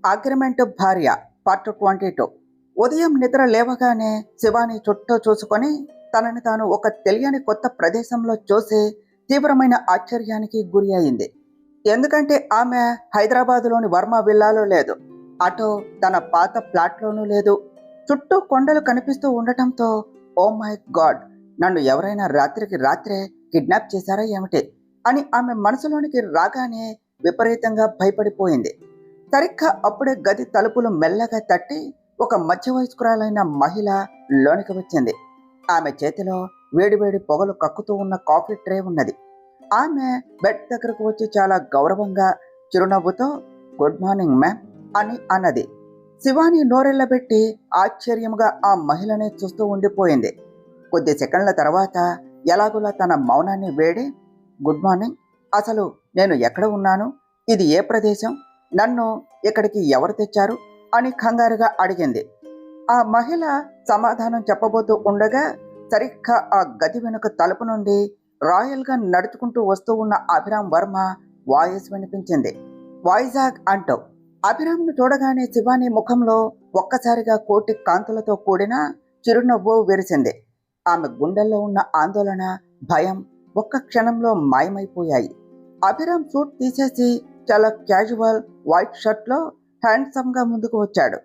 Agreement భార్య part 22. ఉదయం నిద్ర లేవగానే శివాని చుట్టూ చూసుకొని తనని తాను ఒక తెలియని కొత్త ప్రదేశంలో చూసి తీవ్రమైన ఆశ్చర్యానికి గురి అయింది. ఎందుకంటే ఆమె హైదరాబాదులోని వర్మ విల్లాలో లేదు, అటు తన పాత ఫ్లాట్లోనూ లేదు. చుట్టూ కొండలు కనిపిస్తూ ఉండటంతో ఓ మై గాడ్, నన్ను ఎవరైనా రాత్రికి రాత్రే కిడ్నాప్ చేశారా ఏమిటి అని ఆమె మనసులోనికి రాగానే విపరీతంగా భయపడిపోయింది. సరిగ్గా అప్పుడే గది తలుపులు మెల్లగా తట్టి ఒక మధ్య వయస్కురాలైన మహిళ లోనికి వచ్చింది. ఆమె చేతిలో వేడివేడి పొగలు కక్కుతూ ఉన్న కాఫీ ట్రే ఉన్నది. ఆమె బెడ్ దగ్గరకు వచ్చి చాలా గౌరవంగా చిరునవ్వుతో గుడ్ మార్నింగ్ మ్యామ్ అని అన్నది. శివాని నోరెళ్లబెట్టి ఆశ్చర్యంగా ఆ మహిళనే చూస్తూ ఉండిపోయింది. కొద్ది సెకండ్ల తర్వాత ఎలాగులా తన మౌనాన్ని వేడి, గుడ్ మార్నింగ్, అసలు నేను ఎక్కడ ఉన్నాను, ఇది ఏ ప్రదేశం, నన్ను ఇక్కడికి ఎవరు తెచ్చారు అని కంగారుగా అడిగింది. ఆ మహిళ సమాధానం చెప్పబోతూ ఉండగా సరిగ్గా ఆ గది వెనుక తలుపు నుండి రాయల్గా నడుచుకుంటూ వస్తూ ఉన్న అభిరామ్ వర్మ వాయిస్ వినిపించింది. వైజాగ్ అంటూ. అభిరామ్ను చూడగానే శివాని ముఖంలో ఒక్కసారిగా కోటి కాంతులతో కూడిన చిరునవ్వు విరిసింది. ఆమె గుండెల్లో ఉన్న ఆందోళన, భయం ఒక్క క్షణంలో మాయమైపోయాయి. అభిరామ్ సూట్ తీసేసి చాలా క్యాజువల్ వైట్ షర్ట్లో హ్యాండ్సమ్గా ముందుకు వచ్చాడు.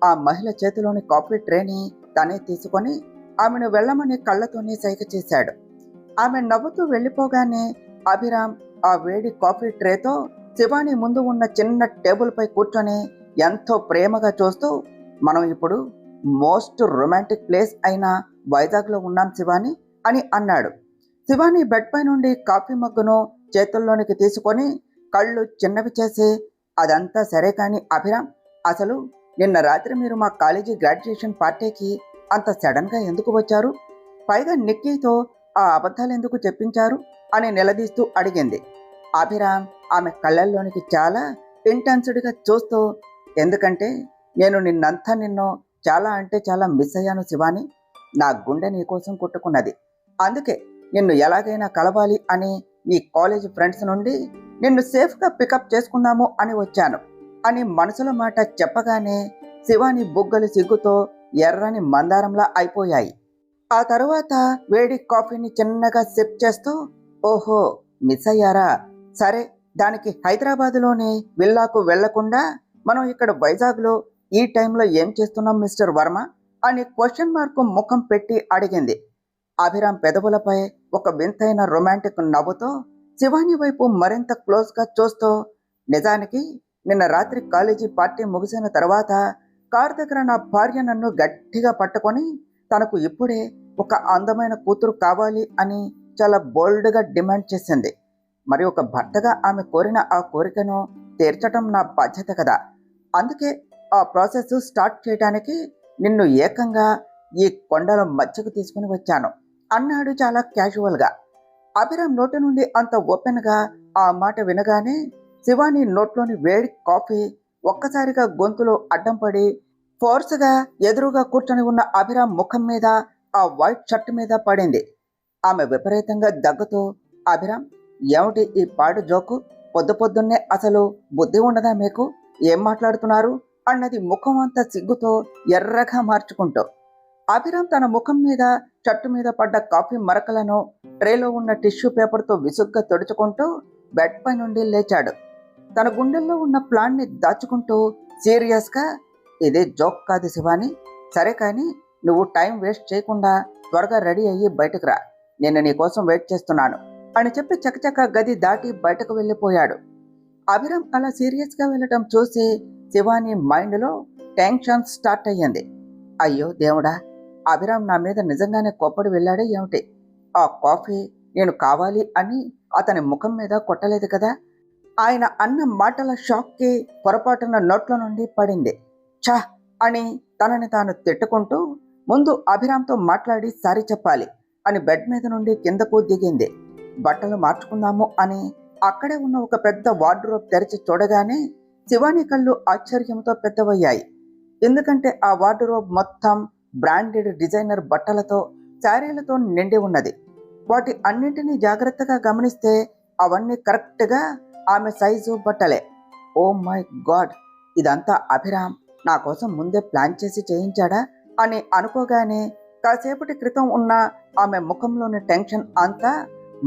ఆ మహిళ చేతిలోని కాఫీ ట్రేని తనే తీసుకొని ఆమెను వెళ్ళమని కళ్ళతోనే సైగ చేశాడు. ఆమె నవ్వుతూ వెళ్ళిపోగానే అభిరామ్ ఆ వేడి కాఫీ ట్రేతో శివాని ముందు ఉన్న చిన్న టేబుల్ పై కూర్చొని ఎంతో ప్రేమగా చూస్తూ, మనం ఇప్పుడు మోస్ట్ రొమాంటిక్ ప్లేస్ అయిన వైజాగ్లో ఉన్నాం శివాని అని అన్నాడు. శివాని బెడ్ పై నుండి కాఫీ మగ్గును చేతుల్లోనికి తీసుకొని కళ్ళు చిన్నవి చేసి, అదంతా సరే కానీ అభిరామ్, అసలు నిన్న రాత్రి మీరు మా కాలేజీ గ్రాడ్యుయేషన్ పార్టీకి అంత సడన్గా ఎందుకు వచ్చారు, పైగా నిక్కీతో ఆ అబద్ధాలు ఎందుకు చెప్పించారు అని నిలదీస్తూ అడిగింది. అభిరామ్ ఆమె కళ్ళల్లోనికి చాలా ఇంటెన్స్డ్గా చూస్తూ, ఎందుకంటే నేను నిన్ను చాలా అంటే చాలా మిస్ అయ్యాను శివాని, నా గుండె నీకోసం కొట్టుకున్నది, అందుకే నిన్ను ఎలాగైనా కలవాలి అని నీ కాలేజ్ ఫ్రెండ్స్ నుండి నిన్ను సేఫ్గా పికప్ చేసుకుందాము అని వచ్చాను అని మనసులో మాట చెప్పగానే శివాని బుగ్గలు సిగ్గుతో ఎర్రని మందారంలా అయిపోయాయి. ఆ తరువాత వేడి కాఫీని చిన్నగా సిప్ చేస్తూ, ఓహో మిస్ అయ్యారా, సరే దానికి హైదరాబాదులోని విల్లాకు వెళ్లకుండా మనం ఇక్కడ వైజాగ్లో ఈ టైంలో ఏం చేస్తున్నాం మిస్టర్ వర్మ అని క్వశ్చన్ మార్కు ముఖం పెట్టి అడిగింది. అభిరామ్ పెదవులపై ఒక వింతైన రొమాంటిక్ నవ్వుతో శివాని వైపు మరింత క్లోజ్గా చూస్తూ, నిజానికి నిన్న రాత్రి కాలేజీ పార్టీ ముగిసిన తర్వాత కార్ దగ్గర నా భార్య నన్ను గట్టిగా పట్టుకొని తనకు ఇప్పుడే ఒక అందమైన కూతురు కావాలి అని చాలా బోల్డ్గా డిమాండ్ చేసింది. మరి ఒక భర్తగా ఆమె కోరిన ఆ కోరికను తీర్చటం నా బాధ్యత కదా, అందుకే ఆ ప్రాసెస్ స్టార్ట్ చేయడానికి నిన్ను ఏకంగా ఈ కొండల మధ్యకు తీసుకుని వచ్చాను అన్నాడు చాలా క్యాజువల్గా. అభిరామ్ నోటి నుండి అంత ఓపెన్గా ఆ మాట వినగానే శివాని నోట్లోని వేడి కాఫీ ఒక్కసారిగా గొంతులో అడ్డం పడి ఫోర్స్గా ఎదురుగా కూర్చొని ఉన్న అభిరామ్ ముఖం మీద, ఆ వైట్ షర్ట్ మీద పడింది. ఆమె విపరీతంగా దగ్గుతూ, అభిరామ్ ఏమిటి ఈ పాడు జోకు, పొద్దున్నే అసలు బుద్ధి ఉండదా మీకు, ఏం మాట్లాడుతున్నారు అన్నది ముఖం అంతా సిగ్గుతో ఎర్రగా మార్చుకుంటూ. అభిరామ్ తన ముఖం మీద షర్టు మీద పడ్డ కాఫీ మరకలను ట్రేలో ఉన్న టిష్యూ పేపర్తో విసుగ్గా తుడుచుకుంటూ బెడ్ పై నుండి లేచాడు. తన గుండెల్లో ఉన్న ప్లాన్ని దాచుకుంటూ సీరియస్గా, ఇదే జోక్ కాదు శివాని, సరే కానీ నువ్వు టైం వేస్ట్ చేయకుండా త్వరగా రెడీ అయ్యి బయటకు రా, నేను నీ కోసం వెయిట్ చేస్తున్నాను అని చెప్పి చకచక గది దాటి బయటకు వెళ్ళిపోయాడు. అభిరామ్ అలా సీరియస్గా వెళ్ళటం చూసి శివాని మైండ్లో టెన్షన్ స్టార్ట్ అయ్యింది. అయ్యో దేవుడా, అభిరామ్ నా మీద నిజంగానే కోప్పడి వెళ్ళాడే ఏమిటి, ఆ కాఫీ నేను కావాలి అని అతని ముఖం మీద కొట్టలేదు కదా, ఆయన అన్న మాటల షాక్కి పొరపాటున నోట్ల నుండి పడింది. ఛా అని తనని తాను తిట్టుకుంటూ ముందు అభిరామ్తో మాట్లాడి సారీ చెప్పాలి అని బెడ్ మీద నుండి కిందకు దిగింది. బట్టలు మార్చుకుందాము అని అక్కడే ఉన్న ఒక పెద్ద వార్డ్రోబ్ తెరిచి చూడగానే శివాని కళ్ళు ఆశ్చర్యంతో పెద్దవయ్యాయి. ఎందుకంటే ఆ వార్డ్రోబ్ మొత్తం బ్రాండెడ్ డిజైనర్ బట్టలతో, శారీలతో నిండి ఉన్నది. వాటి అన్నింటినీ జాగ్రత్తగా గమనిస్తే అవన్నీ కరెక్ట్గా ఆమె సైజు బట్టలే. ఓ మై గాడ్, ఇదంతా అభిరామ్ నా కోసం ముందే ప్లాన్ చేసి చేయించాడా అని అనుకోగానే కాసేపటి క్రితం ఉన్న ఆమె ముఖంలోని టెన్షన్ అంతా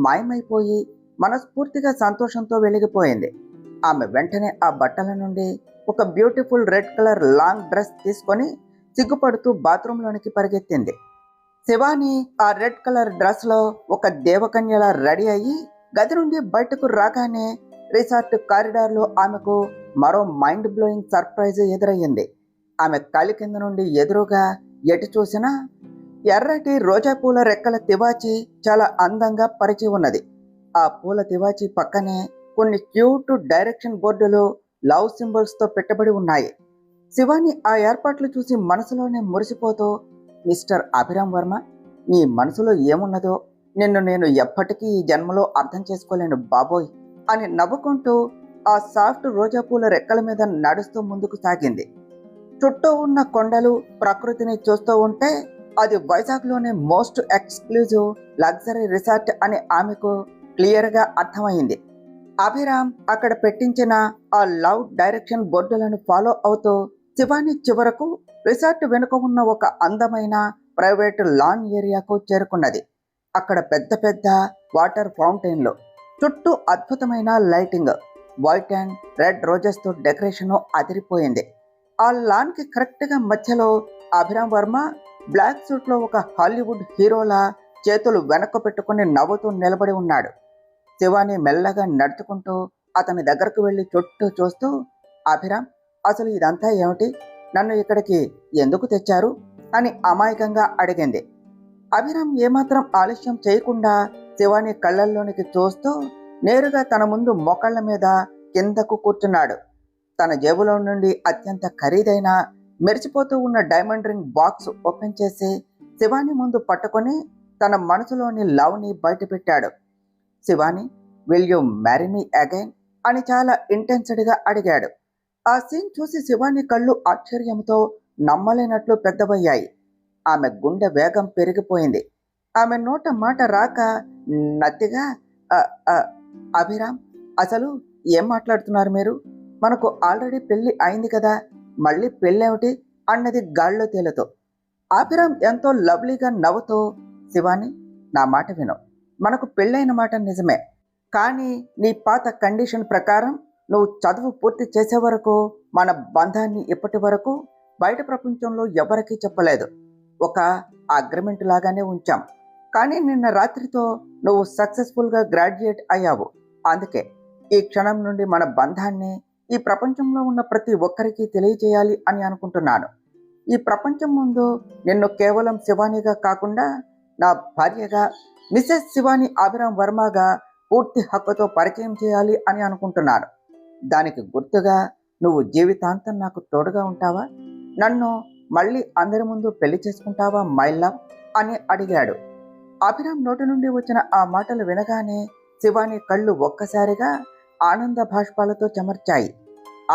మాయమైపోయి మనస్ఫూర్తిగా సంతోషంతో వెలిగిపోయింది. ఆమె వెంటనే ఆ బట్టల నుండి ఒక beautiful red colour long dress తీసుకొని సిగ్గుపడుతూ బాత్రూంలోనికి పరిగెత్తింది. శివాని ఆ రెడ్ కలర్ డ్రెస్ లో ఒక దేవకన్యలా రెడీ అయ్యి గది నుండి బయటకు రాగానే రిసార్ట్ కారిడార్ లో ఆమెకు మరో మైండ్ బ్లోయింగ్ సర్ప్రైజ్ ఎదురయ్యింది. ఆమె కాలి కింద నుండి ఎదురుగా ఎటు చూసినా ఎర్రటి రోజా పూల రెక్కల తివాచి చాలా అందంగా పరిచి ఉన్నది. ఆ పూల తివాచి పక్కనే కొన్ని క్యూట్ డైరెక్షన్ బోర్డులు లవ్ సింబల్స్ తో పెట్టబడి ఉన్నాయి. శివాని ఆ ఏర్పాట్లు చూసి మనసులోనే మురిసిపోతూ, మిస్టర్ అభిరామ్ వర్మ, నీ మనసులో ఏమున్నదో నిన్ను నేను ఎప్పటికీ ఈ జన్మలో అర్థం చేసుకోలేను బాబోయ్ అని నవ్వుకుంటూ ఆ సాఫ్ట్ రోజా పూల రెక్కల మీద నడుస్తూ ముందుకు సాగింది. చుట్టూ ఉన్న కొండలు ప్రకృతిని చూస్తూ ఉంటే అది వైజాగ్లోనే మోస్ట్ ఎక్స్క్లూజివ్ లగ్జరీ రిసార్ట్ అని ఆమెకు క్లియర్గా అర్థమైంది. అభిరామ్ అక్కడ పెట్టించిన ఆ లవ్ డైరెక్షన్ బోర్డులను ఫాలో అవుతూ శివాని చివరకు రిసార్ట్ వెనుక ఉన్న ఒక అందమైన ప్రైవేట్ లాన్ ఏరియాకు చేరుకున్నది. అక్కడ పెద్ద పెద్ద వాటర్ ఫౌంటైన్లు, చుట్టూ అద్భుతమైన లైటింగ్, వైట్ అండ్ రెడ్ రోజెస్తో డెకరేషన్ అదిరిపోయింది. ఆ లాన్కి కరెక్ట్గా మధ్యలో అభిరామ్ వర్మ బ్లాక్ సూట్లో ఒక హాలీవుడ్ హీరోలా చేతులు వెనక్కు పెట్టుకుని నవ్వుతూ నిలబడి ఉన్నాడు. శివాని మెల్లగా నడుచుకుంటూ అతని దగ్గరకు వెళ్ళి చుట్టూ చూస్తూ, అభిరామ్, అసలు ఇదంతా ఏమిటి? నన్ను ఇక్కడికి ఎందుకు తెచ్చారు అని అమాయకంగా అడిగింది. అభిరామ్ ఏమాత్రం ఆలస్యం చేయకుండా శివాని కళ్ళల్లోనికి చూస్తూ నేరుగా తన ముందు మోకాళ్ల మీద కిందకు కూర్చున్నాడు. తన జేబులో నుండి అత్యంత ఖరీదైన మెరిసిపోతూ ఉన్న డైమండ్ రింగ్ బాక్స్ ఓపెన్ చేసి శివాని ముందు పట్టుకొని తన మనసులోని లవ్ని బయటపెట్టాడు. Shivani, will you marry me again అని చాలా ఇంటెన్స్డ్గా అడిగాడు. ఆ సీన్ చూసి శివాని కళ్ళు ఆశ్చర్యంతో నమ్మలేనట్లు పెద్దవయ్యాయి. ఆమె గుండె వేగం పెరిగిపోయింది. ఆమె నోట మాట రాక నత్తిగా, అభిరామ్, అసలు ఏం మాట్లాడుతున్నారు మీరు? మనకు ఆల్రెడీ పెళ్లి అయింది కదా, మళ్ళీ పెళ్ళేమిటి అన్నది గాల్లో తేలుతూ. అభిరామ్ ఎంతో లవ్లీగా నవ్వుతూ, శివాని, నా మాట విను. మనకు పెళ్ళైన మాట నిజమే, కానీ నీ పాత కండిషన్ ప్రకారం నువ్వు చదువు పూర్తి చేసే వరకు మన బంధాన్ని ఇప్పటి వరకు బయట ప్రపంచంలో ఎవరికీ చెప్పలేదు. ఒక అగ్రిమెంట్ లాగానే ఉంచాం. కానీ నిన్న రాత్రితో నువ్వు సక్సెస్ఫుల్గా గ్రాడ్యుయేట్ అయ్యావు. అందుకే ఈ క్షణం నుండి మన బంధాన్ని ఈ ప్రపంచంలో ఉన్న ప్రతి ఒక్కరికి తెలియజేయాలి అని అనుకుంటున్నాను. ఈ ప్రపంచం ముందు నిన్ను కేవలం శివానిగా కాకుండా నా భార్యగా, మిసెస్ శివాని అభిరామ్ వర్మగా పూర్తి హక్కుతో పరిచయం చేయాలి అని అనుకుంటున్నాను. దానికి గుర్తుగా నువ్వు జీవితాంతం నాకు తోడుగా ఉంటావా? నన్ను మళ్ళీ అందరి ముందు పెళ్లి చేసుకుంటావా మై లవ్ అని అడిగాడు. అభిరామ్ నోటి నుండి వచ్చిన ఆ మాటలు వినగానే శివాని కళ్ళు ఒక్కసారిగా ఆనంద భాష్పాలతో చెమర్చాయి.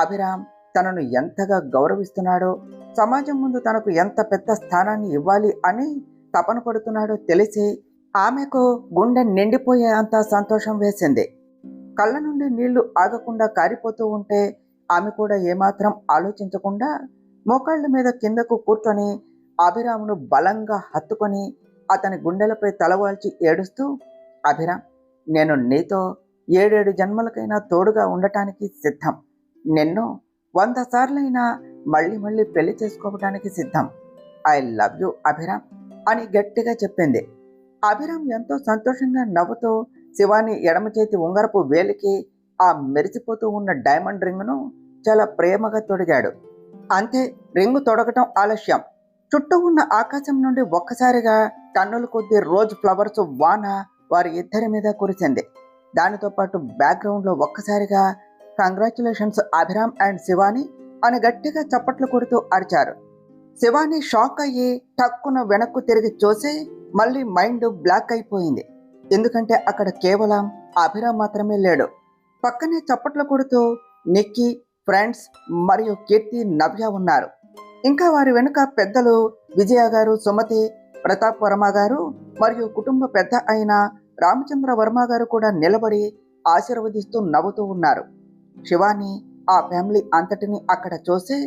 అభిరామ్ తనను ఎంతగా గౌరవిస్తున్నాడో, సమాజం ముందు తనకు ఎంత పెద్ద స్థానాన్ని ఇవ్వాలి అని తపన పడుతున్నాడో తెలిసి ఆమెకు గుండె నిండిపోయే అంత సంతోషం వేసింది. కళ్ళ నుండి నీళ్లు ఆగకుండా కారిపోతూ ఉంటే ఆమె కూడా ఏమాత్రం ఆలోచించకుండా మోకాళ్ళ మీద కిందకు కూర్చొని అభిరామ్ను బలంగా హత్తుకొని అతని గుండెలపై తలవాల్చి ఏడుస్తూ, అభిరామ్, నేను నీతో 7 జన్మలకైనా తోడుగా ఉండటానికి సిద్ధం. నిన్ను 100 సార్లైనా మళ్ళీ మళ్ళీ పెళ్లి చేసుకోవడానికి సిద్ధం. ఐ లవ్ యూ అభిరామ్ అని గట్టిగా చెప్పింది. అభిరామ్ ఎంతో సంతోషంగా నవ్వుతూ శివాని ఎడమ చేతి ఉంగరపు వేలికి ఆ మెరిసిపోతూ ఉన్న డైమండ్ రింగ్ను చాలా ప్రేమగా తొడిగాడు. అంతే, రింగు తొడగటం ఆలస్యం. చుట్టూ ఉన్న ఆకాశం నుండి ఒక్కసారిగా టన్నుల కొద్దీ రోజ్ ఫ్లవర్స్ వాన వారి ఇద్దరి మీద కురిసింది. దానితో పాటు బ్యాక్గ్రౌండ్లో ఒక్కసారిగా కంగ్రాచులేషన్స్ అభిరామ్ అండ్ శివాని అని గట్టిగా చప్పట్లు కొడుతూ అరిచారు. శివాని షాక్ అయ్యి టక్కున వెనక్కు తిరిగి చూసి మళ్ళీ మైండ్ బ్లాక్ అయిపోయింది. ఎందుకంటే అక్కడ కేవలం అభిరామ్ మాత్రమే లేడు. పక్కనే చప్పట్లు కొడుతూ నిక్కీ, ఫ్రెండ్స్ మరియు కీర్తి, నవ్య ఉన్నారు. ఇంకా వారి వెనుక పెద్దలు విజయ గారు, సుమతి, ప్రతాప్ వర్మ గారు మరియు కుటుంబ పెద్ద అయిన రామచంద్ర వర్మ గారు కూడా నిలబడి ఆశీర్వదిస్తూ నవ్వుతూ ఉన్నారు. శివాని ఆ ఫ్యామిలీ అంతటిని అక్కడ చూసి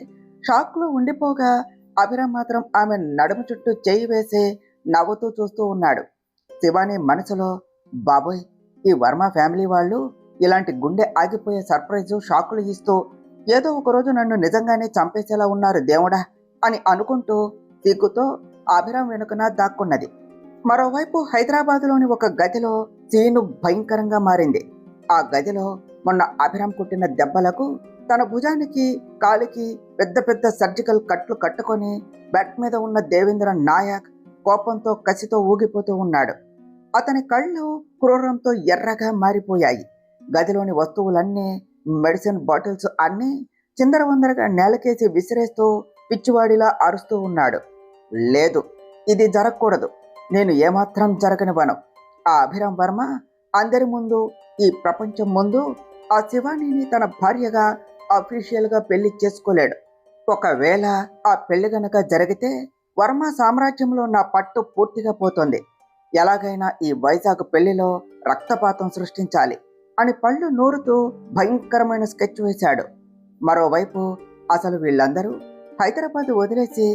షాక్లో ఉండిపోగా అభిరామ్ మాత్రం ఆమె నడుము చుట్టూ చేయి వేసి నవ్వుతూ చూస్తూ ఉన్నాడు. శివాని మనసులో, బాబోయ్, ఈ వర్మ ఫ్యామిలీ వాళ్ళు ఇలాంటి గుండె ఆగిపోయే సర్ప్రైజు షాకులు ఇస్తూ ఏదో ఒకరోజు నన్ను నిజంగానే చంపేసేలా ఉన్నారు దేవుడా అని అనుకుంటూ సిగ్గుతో అభిరామ్ వెనుకన దాక్కున్నది. మరోవైపు హైదరాబాదులోని ఒక గదిలో సీను భయంకరంగా మారింది. ఆ గదిలో మొన్న అభిరామ్ కుట్టిన దెబ్బలకు తన భుజానికి కాలికి పెద్ద పెద్ద సర్జికల్ కట్లు కట్టుకొని బెడ్ మీద ఉన్న దేవేంద్ర నాయక్ కోపంతో కసితో ఊగిపోతూ ఉన్నాడు. అతని కళ్ళు క్రూరంతో ఎర్రగా మారిపోయాయి. గదిలోని వస్తువులన్నీ, మెడిసిన్ బాటిల్స్ అన్నీ చిందరవందరగా నేలకేసి విసిరేస్తూ పిచ్చివాడిలా అరుస్తూ ఉన్నాడు. లేదు, ఇది జరగకూడదు, నేను ఏమాత్రం జరగనివ్వను. ఆ అభిరామ్ వర్మ అందరి ముందు, ఈ ప్రపంచం ముందు ఆ శివానీని తన భార్యగా అఫీషియల్గా పెళ్లి చేసుకోలేడు. ఒకవేళ ఆ పెళ్లి గనక జరిగితే వర్మ సామ్రాజ్యంలో నా పట్టు పూర్తిగా పోతుంది. ఎలాగైనా ఈ వైజాగ్ పెళ్లిలో రక్తపాతం సృష్టించాలి అని పళ్ళు నూరుతూ భయంకరమైన స్కెచ్ వేశాడు. మరోవైపు అసలు వీళ్ళందరూ హైదరాబాద్ వదిలేసి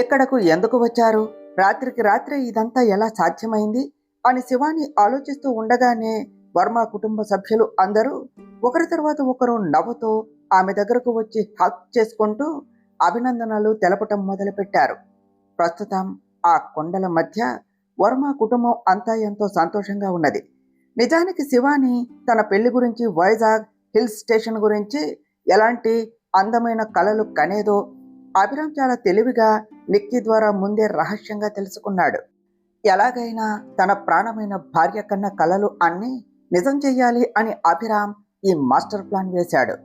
ఇక్కడకు ఎందుకు వచ్చారు, రాత్రికి రాత్రే ఇదంతా ఎలా సాధ్యమైంది అని శివాని ఆలోచిస్తూ ఉండగానే వర్మ కుటుంబ సభ్యులు అందరూ ఒకరి తర్వాత ఒకరు నవ్వుతూ ఆమె దగ్గరకు వచ్చి హక్ చేసుకుంటూ అభినందనలు తెలపటం మొదలుపెట్టారు. ప్రస్తుతం ఆ కొండల మధ్య వర్మ కుటుంబం అంతా ఎంతో సంతోషంగా ఉన్నది. నిజానికి శివాని తన పెళ్లి గురించి, వైజాగ్ హిల్ స్టేషన్ గురించి ఎలాంటి అందమైన కలలు కనేదో అభిరామ్ చాలా తెలివిగా నిక్కీ ద్వారా ముందే రహస్యంగా తెలుసుకున్నాడు. ఎలాగైనా తన ప్రాణమైన భార్య కన్న కలలు అన్నీ నిజం చెయ్యాలి అని అభిరామ్ ఈ మాస్టర్ ప్లాన్ వేశాడు.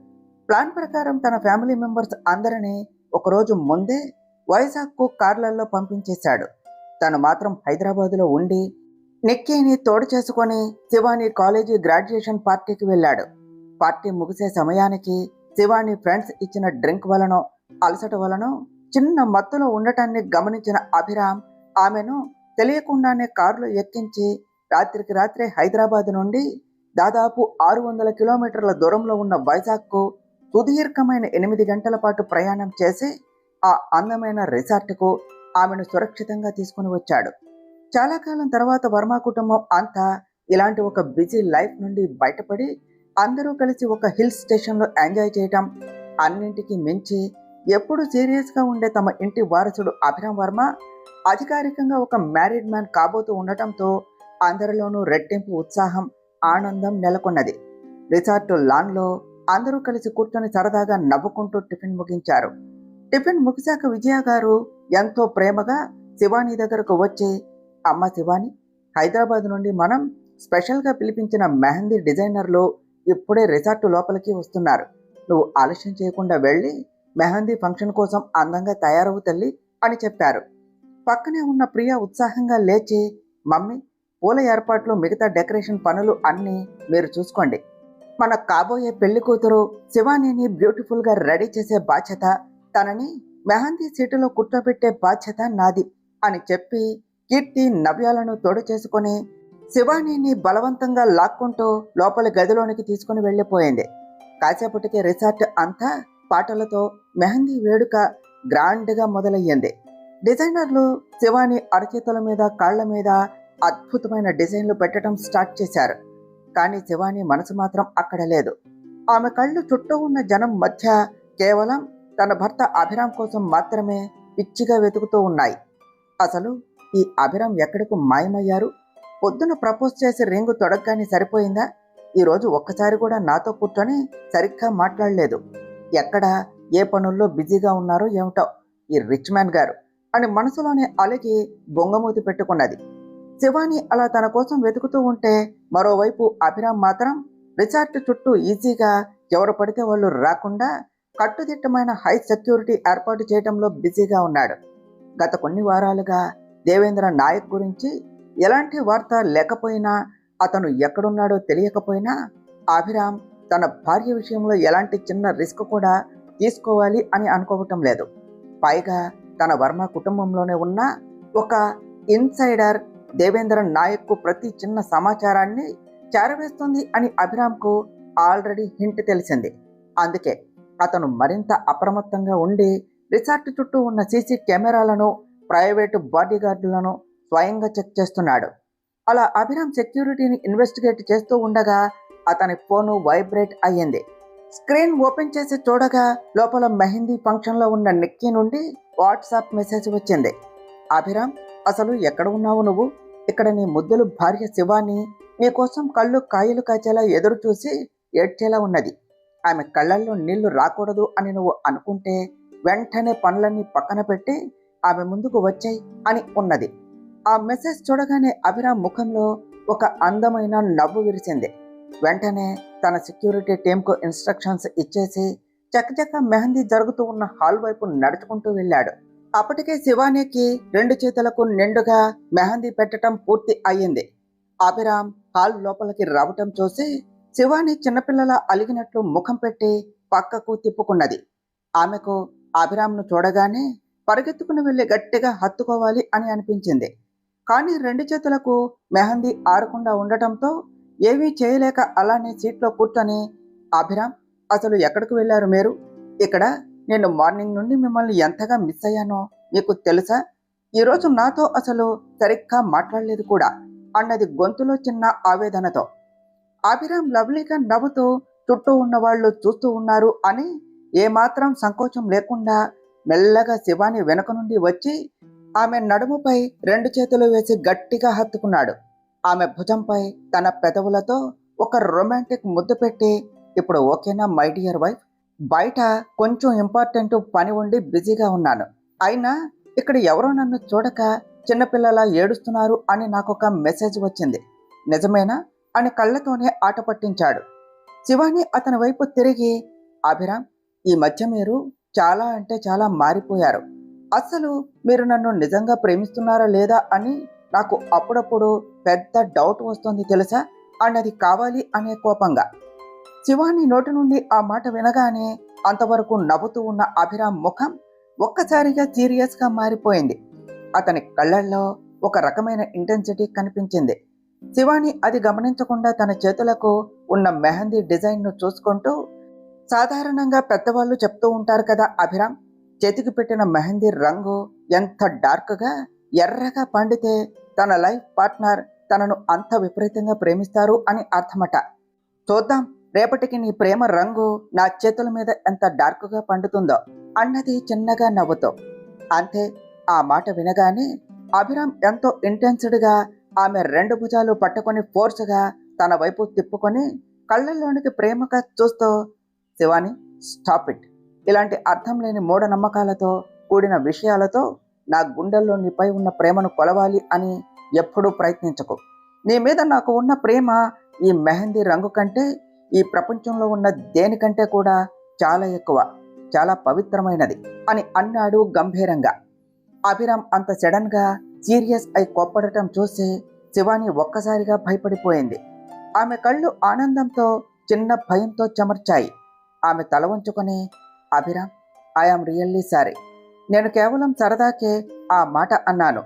ప్లాన్ ప్రకారం తన ఫ్యామిలీ మెంబర్స్ అందరినీ ఒకరోజు ముందే వైజాగ్కు కార్లలో పంపించేశాడు. తను మాత్రం హైదరాబాదులో ఉండి నిక్కీని తోడు చేసుకొని శివాని కాలేజీ గ్రాడ్యుయేషన్ పార్టీకి వెళ్ళాడు. పార్టీ ముగిసే సమయానికి శివాని ఫ్రెండ్స్ ఇచ్చిన డ్రింక్ వలనో అలసట వలనో చిన్న మత్తులో ఉండటాన్ని గమనించిన అభిరామ్ ఆమెను తెలియకుండానే కారులో ఎక్కించి రాత్రికి రాత్రే హైదరాబాద్ నుండి దాదాపు 600 కిలోమీటర్ల దూరంలో ఉన్న వైజాగ్కు సుదీర్ఘమైన 8 గంటల పాటు ప్రయాణం చేసి ఆ అందమైన రిసార్ట్కు ఆమెను సురక్షితంగా తీసుకుని వచ్చాడు. చాలా కాలం తర్వాత వర్మ కుటుంబం అంతా ఇలాంటి ఒక బిజీ లైఫ్ నుండి బయటపడి అందరూ కలిసి ఒక హిల్ స్టేషన్లో ఎంజాయ్ చేయటం, అన్నింటికి మించి ఎప్పుడు సీరియస్గా ఉండే తమ ఇంటి వారసుడు అభిరామ్ వర్మ అధికారికంగా ఒక మ్యారీడ్ మ్యాన్ కాబోతూ ఉండటంతో అందరిలోనూ రెట్టింపు ఉత్సాహం, ఆనందం నెలకొన్నది. రిసార్ట్ లాన్లో అందరూ కలిసి కూర్చొని సరదాగా నవ్వుకుంటూ టిఫిన్ ముగించారు. టిఫిన్ ముగిశాక విజయ గారు ఎంతో ప్రేమగా శివాని దగ్గరకు వచ్చి, అమ్మ శివాని, హైదరాబాద్ నుండి మనం స్పెషల్గా పిలిపించిన మెహందీ డిజైనర్లు ఇప్పుడే రిసార్ట్ లోపలికి వస్తున్నారు. నువ్వు ఆలస్యం చేయకుండా వెళ్ళి మెహందీ ఫంక్షన్ కోసం అందంగా తయారవు తల్లి అని చెప్పారు. పక్కనే ఉన్న ప్రియ ఉత్సాహంగా లేచి, మమ్మీ, పూల ఏర్పాట్లు, మిగతా డెకరేషన్ పనులు అన్నీ మీరు చూసుకోండి. మన కాబోయే పెళ్లి కూతురు శివానీని బ్యూటిఫుల్గా రెడీ చేసే బాధ్యత, తనని మెహందీ సీటులో కూర్చోబెట్టే బాధ్యత నాది అని చెప్పి కీర్తి నవ్యాలను తోడు చేసుకుని శివానీని బలవంతంగా లాక్కుంటూ లోపలి గదిలోనికి తీసుకుని వెళ్ళిపోయింది. కాసేపటికి రిసార్ట్ అంతా పాటలతో మెహందీ వేడుక గ్రాండ్గా మొదలయ్యింది. డిజైనర్లు శివాని అరచేతుల మీద, కాళ్ల మీద అద్భుతమైన డిజైన్లు పెట్టడం స్టార్ట్ చేశారు. కానీ శివాని మనసు మాత్రం అక్కడ లేదు. ఆమె కళ్ళు చుట్టూ ఉన్న జనం మధ్య కేవలం తన భర్త అభిరామ్ కోసం మాత్రమే పిచ్చిగా వెతుకుతూ ఉన్నాయి. అసలు ఈ అభిరామ్ ఎక్కడికి మాయమయ్యారు? పొద్దున ప్రపోజ్ చేసి రింగు తొడగ్గానే సరిపోయిందా? ఈరోజు ఒక్కసారి కూడా నాతో కూర్చొని సరిగ్గా మాట్లాడలేదు. ఎక్కడ ఏ పనుల్లో బిజీగా ఉన్నారో ఏమిటో ఈ రిచ్ మ్యాన్ గారు అని మనసులోనే అలిగి బొంగమూతి పెట్టుకున్నది. శివాని అలా తన కోసం వెతుకుతూ ఉంటే మరోవైపు అభిరామ్ మాత్రం రిసార్ట్ చుట్టూ ఈజీగా ఎవరు పడితే వాళ్ళు రాకుండా కట్టుదిట్టమైన హై సెక్యూరిటీ ఏర్పాటు చేయడంలో బిజీగా ఉన్నాడు. గత కొన్ని వారాలుగా దేవేంద్ర నాయక్ గురించి ఎలాంటి వార్త లేకపోయినా, అతను ఎక్కడున్నాడో తెలియకపోయినా అభిరామ్ తన భార్య విషయంలో ఎలాంటి చిన్న రిస్క్ కూడా తీసుకోవాలి అని అనుకోవటం లేదు. పైగా తన వర్మ కుటుంబంలోనే ఉన్న ఒక ఇన్సైడర్ దేవేంద్ర నాయక్కు ప్రతి చిన్న సమాచారాన్ని చేరవేస్తుంది అని అభిరామ్కు ఆల్రెడీ హింట్ తెలిసింది. అందుకే అతను మరింత అప్రమత్తంగా ఉండి రిసార్ట్ చుట్టూ ఉన్న సీసీ కెమెరాలను, ప్రైవేటు బాడీగార్డులను స్వయంగా చెక్ చేస్తున్నాడు. అలా అభిరామ్ సెక్యూరిటీని ఇన్వెస్టిగేట్ చేస్తూ ఉండగా అతని ఫోను వైబ్రేట్ అయ్యింది. స్క్రీన్ ఓపెన్ చేసి చూడగా లోపల మెహందీ ఫంక్షన్లో ఉన్న నిక్కీ నుండి వాట్సాప్ మెసేజ్ వచ్చింది. అభిరామ్, అసలు ఎక్కడ ఉన్నావు నువ్వు? ఇక్కడ నీ ముద్దులు భార్య శివాని నీకోసం కళ్ళు కాయలు కాచేలా ఎదురు చూసి ఏడ్చేలా ఉన్నది. ఆమె కళ్ళల్లో నీళ్లు రాకూడదు అని నువ్వు అనుకుంటే వెంటనే పనులన్నీ పక్కన పెట్టి ఆమె ముందుకు వచ్చాయి అని ఉన్నది. ఆ మెసేజ్ చూడగానే అభిరామ్ ముఖంలో ఒక అందమైన నవ్వు విరిసింది. వెంటనే తన సెక్యూరిటీ టీంకు ఇన్స్ట్రక్షన్స్ ఇచ్చేసి చకచక మెహందీ జరుగుతూ ఉన్న హాల్ వైపు నడుచుకుంటూ వెళ్ళాడు. అప్పటికే శివానీకి 2 చేతులకు నిండుగా మెహందీ పెట్టడం పూర్తి అయ్యింది. అభిరామ్ హాల్ లోపలికి రావటం చూసి శివాని చిన్నపిల్లల అలిగినట్లు ముఖం పెట్టి పక్కకు తిప్పుకున్నది. ఆమెకు అభిరామ్ను చూడగానే పరిగెత్తుకుని వెళ్ళి గట్టిగా హత్తుకోవాలి అని అనిపించింది. కానీ 2 చేతులకు మెహందీ ఆరకుండా ఉండటంతో ఏమీ చేయలేక అలానే సీట్లో కూర్చొని, అభిరామ్, అసలు ఎక్కడికి వెళ్ళారు మీరు? ఇక్కడ నేను మార్నింగ్ నుండి మిమ్మల్ని ఎంతగా మిస్ అయ్యానో మీకు తెలుసా? ఈరోజు నాతో అసలు సరిగ్గా మాట్లాడలేదు కూడా అన్నది గొంతులో చిన్న ఆవేదనతో. అభిరామ్ లవ్లీగా నవ్వుతూ చుట్టూ ఉన్న వాళ్ళు చూస్తూ ఉన్నారు అని ఏమాత్రం సంకోచం లేకుండా మెల్లగా శివాని వెనుక నుండి వచ్చి ఆమె నడుముపై 2 చేతులు వేసి గట్టిగా హత్తుకున్నాడు. ఆమె భుజంపై తన పెదవులతో ఒక రొమాంటిక్ ముద్దు పెట్టి, ఇప్పుడు ఓకేనా మై డియర్ వైఫ్? బయట కొంచెం ఇంపార్టెంట్ పని ఉండి బిజీగా ఉన్నాను. అయినా ఇక్కడ ఎవరో నన్ను చూడక చిన్నపిల్లలా ఏడుస్తున్నారు అని నాకొక మెసేజ్ వచ్చింది. నిజమేనా అని కళ్ళతోనే ఆట పట్టించాడు. శివాని అతని వైపు తిరిగి, అభిరామ్, ఈ మధ్య మీరు చాలా అంటే చాలా మారిపోయారు. అసలు మీరు నన్ను నిజంగా ప్రేమిస్తున్నారా లేదా అని నాకు అప్పుడప్పుడు పెద్ద డౌట్ వస్తుంది తెలుసా అన్నది కావాలి అనే కోపంగా. శివాని నోటి నుండి ఆ మాట వినగానే అంతవరకు నవ్వుతూ ఉన్న అభిరామ్ ముఖం ఒక్కసారిగా సీరియస్గా మారిపోయింది. అతని కళ్ళల్లో ఒక రకమైన ఇంటెన్సిటీ కనిపించింది. శివాని అది గమనించకుండా తన చేతులకు ఉన్న మెహందీ డిజైన్ను చూసుకుంటూ, సాధారణంగా పెద్దవాళ్ళు చెప్తూ ఉంటారు కదా అభిరామ్, చేతికి పెట్టిన మెహందీ రంగు ఎంత డార్క్గా ఎర్రగా పండితే తన లైఫ్ పార్ట్నర్ తనను అంత విపరీతంగా ప్రేమిస్తారు అని అర్థమట. చూద్దాం రేపటికి నీ ప్రేమ రంగు నా చేతుల మీద ఎంత డార్క్గా పండుతుందో అన్నది చిన్నగా నవ్వుతూ. అంతే, ఆ మాట వినగానే అభిరామ్ ఎంతో ఇంటెన్స్డ్గా ఆమె 2 భుజాలు పట్టుకొని ఫోర్స్గా తన వైపు తిప్పుకొని కళ్ళల్లోనికి ప్రేమగా చూస్తూ, శివాని, స్టాప్ ఇట్. ఇలాంటి అర్థం లేని మూఢనమ్మకాలతో కూడిన విషయాలతో నా గుండెల్లో నీపై ఉన్న ప్రేమను కొలవాలి అని ఎప్పుడూ ప్రయత్నించకు. నీ మీద నాకు ఉన్న ప్రేమ ఈ మెహందీ రంగు కంటే, ఈ ప్రపంచంలో ఉన్న దేనికంటే కూడా చాలా ఎక్కువ, చాలా పవిత్రమైనది అని అన్నాడు గంభీరంగా. అభిరామ్ అంత సడన్గా సీరియస్ అయి కోప్పడటం చూసి శివాని ఒక్కసారిగా భయపడిపోయింది. ఆమె కళ్ళు ఆనందంతో చిన్న భయంతో చెమర్చాయి. ఆమె తల వంచుకొని, అభిరామ్, ఐఆమ్ రియల్లీ సారీ. నేను కేవలం సరదాకే ఆ మాట అన్నాను.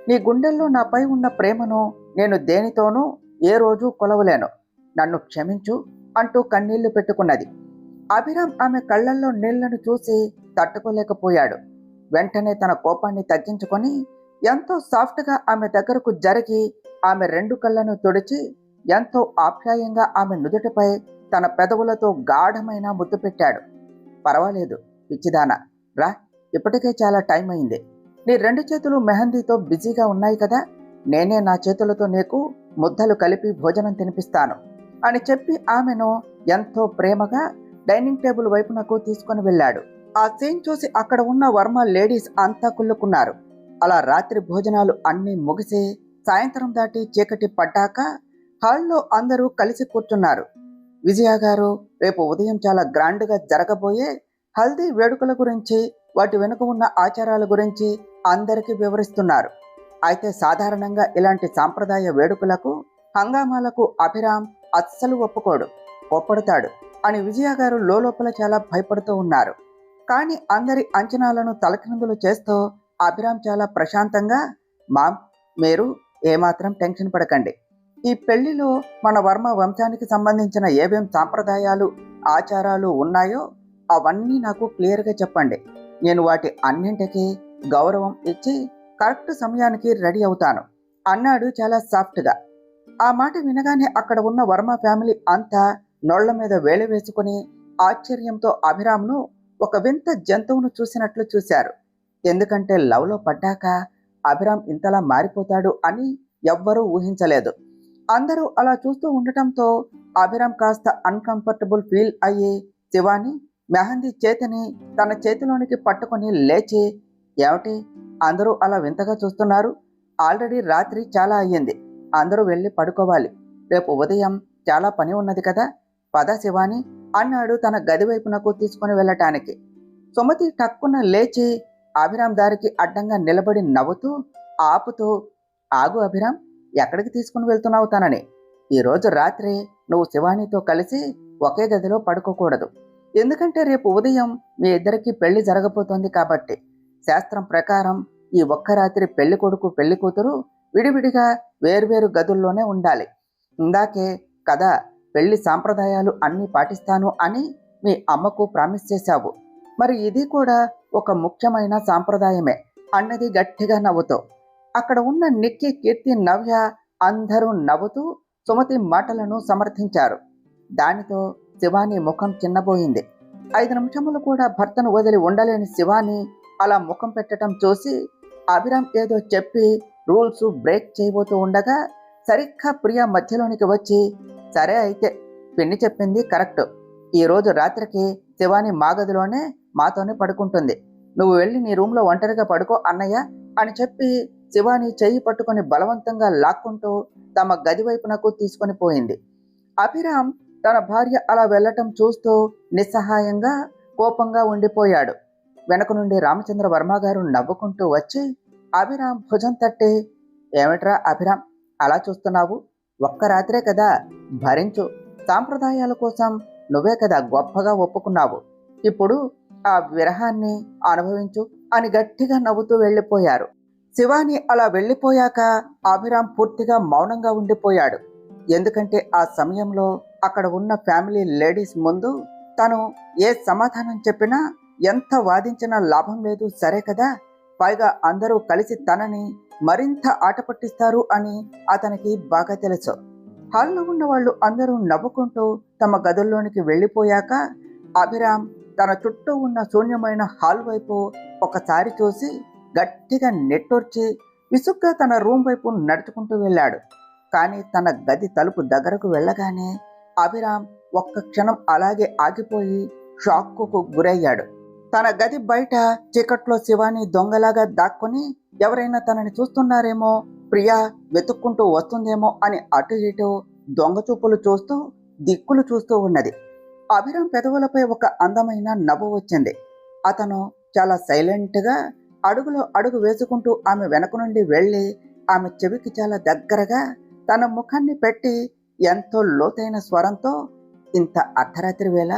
నీ గుండెల్లో నాపై ఉన్న ప్రేమను నేను దేనితోనూ ఏ రోజు కొలవలేను. నన్ను క్షమించు అంటూ కన్నీళ్లు పెట్టుకున్నది. అభిరామ్ ఆమె కళ్ళల్లో నీళ్లను చూసి తట్టుకోలేకపోయాడు. వెంటనే తన కోపాన్ని తగ్గించుకొని ఎంతో సాఫ్ట్గా ఆమె దగ్గరకు జరిగి ఆమె 2 కళ్ళను తుడిచి ఎంతో ఆప్యాయంగా ఆమె నుదుటిపై తన పెదవులతో గాఢమైన ముద్దు పెట్టాడు. పర్వాలేదు పిచ్చిదానా, రా, ఇప్పటికే చాలా టైం అయింది. నీ 2 చేతులు మెహందీతో బిజీగా ఉన్నాయి కదా, నేనే నా చేతులతో నీకు ముద్దలు కలిపి భోజనం తినిపిస్తాను అని చెప్పి ఆమెను ఎంతో ప్రేమగా డైనింగ్ టేబుల్ వైపునకు తీసుకొని వెళ్ళాడు. ఆ సీన్ చూసి అక్కడ ఉన్న వర్మ లేడీస్ అంతా కుళ్ళుకున్నారు. అలా రాత్రి భోజనాలు అన్నీ ముగిసి సాయంత్రం దాటి చీకటి పడ్డాక హాల్లో అందరూ కలిసి కూర్చున్నారు. విజయ గారు రేపు ఉదయం చాలా గ్రాండ్గా జరగబోయే హల్దీ వేడుకల గురించి, వాటి వెనుక ఉన్న ఆచారాల గురించి అందరికీ వివరిస్తున్నారు. అయితే సాధారణంగా ఇలాంటి సాంప్రదాయ వేడుకలకు, హంగామాలకు అభిరామ్ అస్సలు ఒప్పుకోడు, కోప్పడతాడు అని విజయ గారు లోపల చాలా భయపడుతూ ఉన్నారు. కానీ అందరి అంచనాలను తలకిందులు చేస్తూ అభిరామ్ చాలా ప్రశాంతంగా, మామ్, మీరు ఏమాత్రం టెన్షన్ పడకండి. ఈ పెళ్లిలో మన వర్మ వంశానికి సంబంధించిన ఏవేం సాంప్రదాయాలు, ఆచారాలు ఉన్నాయో అవన్నీ నాకు క్లియర్గా చెప్పండి. నేను వాటి అన్నింటికీ గౌరవం ఇచ్చి కరెక్ట్ సమయానికి రెడీ అవుతాను అన్నాడు చాలా సాఫ్ట్గా. ఆ మాట వినగానే అక్కడ ఉన్న వర్మ ఫ్యామిలీ అంతా నోళ్ల మీద వేలు వేసుకుని ఆశ్చర్యంతో అభిరామ్ను ఒక వింత జంతువును చూసినట్లు చూశారు. ఎందుకంటే లవ్లో పడ్డాక అభిరామ్ ఇంతలా మారిపోతాడు అని ఎవ్వరూ ఊహించలేదు. అందరూ అలా చూస్తూ ఉండటంతో అభిరామ్ కాస్త అన్కంఫర్టబుల్ ఫీల్ అయ్యి శివాని మెహందీ చేతిని తన చేతిలోనికి పట్టుకొని లేచి, ఏమిటి అందరూ అలా వింతగా చూస్తున్నారు? ఆల్రెడీ రాత్రి చాలా అయ్యింది. అందరూ వెళ్ళి పడుకోవాలి. రేపు ఉదయం చాలా పని ఉన్నది కదా, పద శివాని అన్నాడు తన గది వైపునకు తీసుకుని వెళ్ళటానికి. సుమతి టక్కున లేచి అభిరామ్ దారికి అడ్డంగా నిలబడి నవ్వుతూ ఆపుతూ, ఆగు అభిరామ్, ఎక్కడికి తీసుకుని వెళ్తున్నావు తనని? ఈరోజు రాత్రి నువ్వు శివానితో కలిసి ఒకే గదిలో పడుకోకూడదు. ఎందుకంటే రేపు ఉదయం మీ ఇద్దరికి పెళ్లి జరగబోతోంది కాబట్టి శాస్త్రం ప్రకారం ఈ ఒక్క రాత్రి పెళ్లి కొడుకు పెళ్లి కూతురు విడివిడిగా వేర్వేరు గదుల్లోనే ఉండాలి. ఇందాకే కదా పెళ్లి సాంప్రదాయాలు అన్నీ పాటిస్తాను అని మీ అమ్మకు ప్రామిస్ చేశావు. మరి ఇది కూడా ఒక ముఖ్యమైన సాంప్రదాయమే అన్నది గట్టిగా నవ్వుతూ. అక్కడ ఉన్న నిక్కి, కీర్తి, నవ్య అందరూ నవ్వుతూ సుమతి మాటలను సమర్థించారు. దానితో శివాని ముఖం చిన్నబోయింది. 5 నిమిషములు కూడా భర్తను వదిలి ఉండలేని శివాని అలా ముఖం పెట్టడం చూసి అభిరామ్ ఏదో చెప్పి రూల్స్ బ్రేక్ చేయబోతూ ఉండగా సరిగ్గా ప్రియా మధ్యలోనికి వచ్చి, సరే అయితే పిన్ని చెప్పింది కరెక్ట్. ఈరోజు రాత్రికి శివాని మా గదిలోనే మాతోనే పడుకుంటుంది. నువ్వు వెళ్ళి నీ రూమ్లో ఒంటరిగా పడుకో అన్నయ్య అని చెప్పి శివాని చెయ్యి పట్టుకొని బలవంతంగా లాక్కుంటూ తమ గది వైపునకు తీసుకొని పోయింది. అభిరామ్ తన భార్య అలా వెళ్ళటం చూస్తూ నిస్సహాయంగా కోపంగా ఉండిపోయాడు. వెనక నుండి రామచంద్ర వర్మ గారు నవ్వుకుంటూ వచ్చి అభిరామ్ భుజం తట్టి, ఏమిట్రా అభిరామ్ అలా చూస్తున్నావు? ఒక్క రాత్రే కదా, భరించు. సాంప్రదాయాల కోసం నువ్వే కదా గొప్పగా ఒప్పుకున్నావు. ఇప్పుడు ఆ విరహాన్ని అనుభవించు అని గట్టిగా నవ్వుతూ వెళ్ళిపోయారు. శివాని అలా వెళ్ళిపోయాక అభిరామ్ పూర్తిగా మౌనంగా ఉండిపోయాడు. ఎందుకంటే ఆ సమయంలో అక్కడ ఉన్న ఫ్యామిలీ లేడీస్ ముందు తను ఏ సమాధానం చెప్పినా ఎంత వాదించినా లాభం లేదు, సరే కదా. పైగా అందరూ కలిసి తనని మరింత ఆట పట్టిస్తారు అని అతనికి బాగా తెలుసు. హాల్లో ఉన్న వాళ్ళు అందరూ నవ్వుకుంటూ తమ గదుల్లోనికి వెళ్ళిపోయాక అభిరామ్ తన చుట్టూ ఉన్న శూన్యమైన హాల్ వైపు ఒకసారి చూసి గట్టిగా నెట్టూర్చి విసుగ్గా తన రూమ్ వైపు నడుచుకుంటూ వెళ్ళాడు. కానీ తన గది తలుపు దగ్గరకు వెళ్ళగానే అభిరామ్ ఒక్క క్షణం అలాగే ఆగిపోయి షాక్కు గురయ్యాడు. తన గది బయట చీకట్లో శివాని దొంగలాగా దాక్కుని ఎవరైనా తనని చూస్తున్నారేమో, ప్రియా వెతుక్కుంటూ వస్తుందేమో అని అటు ఇటు దొంగ చూపులు చూస్తూ దిక్కులు చూస్తూ ఉన్నది. అభిరామ్ పెదవులపై ఒక అందమైన నవ్వు వచ్చింది. అతను చాలా సైలెంట్గా అడుగులో అడుగు వేసుకుంటూ ఆమె వెనక నుండి వెళ్ళి ఆమె చెవికి చాలా దగ్గరగా తన ముఖాన్ని పెట్టి ఎంతో లోతైన స్వరంతో, ఇంత అర్ధరాత్రి వేళ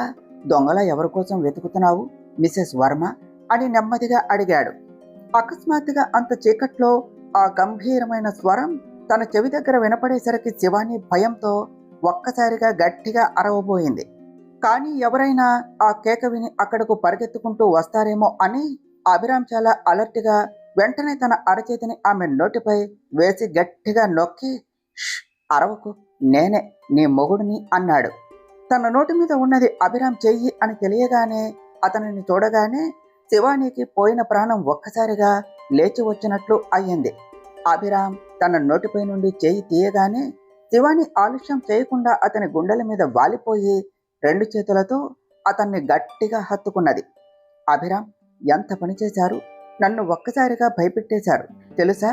దొంగల ఎవరి కోసం వెతుకుతున్నావు మిసెస్ వర్మ అని నెమ్మదిగా అడిగాడు. అకస్మాత్తుగా అంత చీకట్లో ఆ గంభీరమైన స్వరం తన చెవి దగ్గర వినపడేసరికి శివాని భయంతో ఒక్కసారిగా గట్టిగా అరవబోయింది. కానీ ఎవరైనా ఆ కేక విని అక్కడకు పరిగెత్తుకుంటూ వస్తారేమో అని అభిరామ్ చాలా అలర్ట్గా వెంటనే తన అరచేతిని ఆమె నోటిపై వేసి గట్టిగా నొక్కి, అరవకు, నేనే నీ మొగుడిని అన్నాడు. తన నోటి మీద ఉన్నది అభిరామ్ చెయ్యి అని తెలియగానే అతనిని చూడగానే శివానికి పోయిన ప్రాణం ఒక్కసారిగా లేచి వచ్చినట్లు అయ్యింది. అభిరామ్ తన నోటిపై నుండి చెయ్యి తీయగానే శివాని ఆలస్యం చేయకుండా అతని గుండెల మీద వాలిపోయి 2 చేతులతో అతన్ని గట్టిగా హత్తుకున్నది. అభిరామ్, ఎంత పని చేశారు? నన్ను ఒక్కసారిగా భయపెట్టేశారు తెలుసా?